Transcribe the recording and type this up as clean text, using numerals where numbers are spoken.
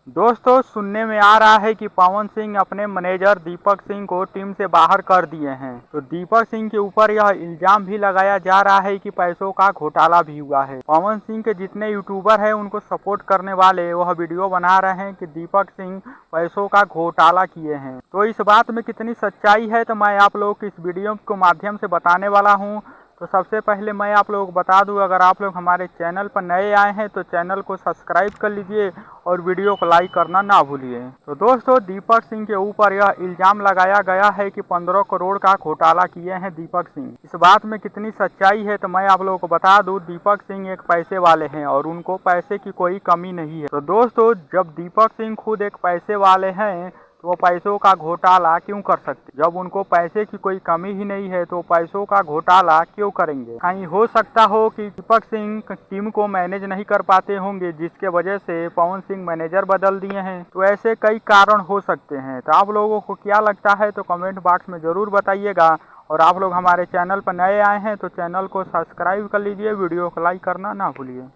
दोस्तों, सुनने में आ रहा है कि पवन सिंह अपने मैनेजर दीपक सिंह को टीम से बाहर कर दिए हैं। तो दीपक सिंह के ऊपर यह इल्जाम भी लगाया जा रहा है कि पैसों का घोटाला भी हुआ है। पवन सिंह के जितने यूट्यूबर हैं उनको सपोर्ट करने वाले वह वीडियो बना रहे हैं कि दीपक सिंह पैसों का घोटाला किए हैं। तो इस बात में कितनी सच्चाई है तो मैं आप लोग को इस वीडियो के माध्यम से बताने वाला हूँ। तो सबसे पहले मैं आप लोगों को बता दूं, अगर आप लोग हमारे चैनल पर नए आए हैं तो चैनल को सब्सक्राइब कर लीजिए और वीडियो को लाइक करना ना भूलिए। तो दोस्तों, दीपक सिंह के ऊपर यह इल्ज़ाम लगाया गया है कि 15 करोड़ का घोटाला किए हैं दीपक सिंह। इस बात में कितनी सच्चाई है तो मैं आप लोगों को बता दूं, दीपक सिंह एक पैसे वाले हैं और उनको पैसे की कोई कमी नहीं है। तो दोस्तों, जब दीपक सिंह खुद एक पैसे वाले हैं तो वो पैसों का घोटाला क्यों कर सकते? जब उनको पैसे की कोई कमी ही नहीं है तो पैसों का घोटाला क्यों करेंगे? कहीं हो सकता हो कि दीपक सिंह टीम को मैनेज नहीं कर पाते होंगे, जिसके वजह से पवन सिंह मैनेजर बदल दिए हैं। तो ऐसे कई कारण हो सकते हैं। तो आप लोगों को क्या लगता है तो कमेंट बॉक्स में ज़रूर बताइएगा। और आप लोग हमारे चैनल पर नए आए हैं तो चैनल को सब्सक्राइब कर लीजिए, वीडियो को लाइक करना ना भूलिए।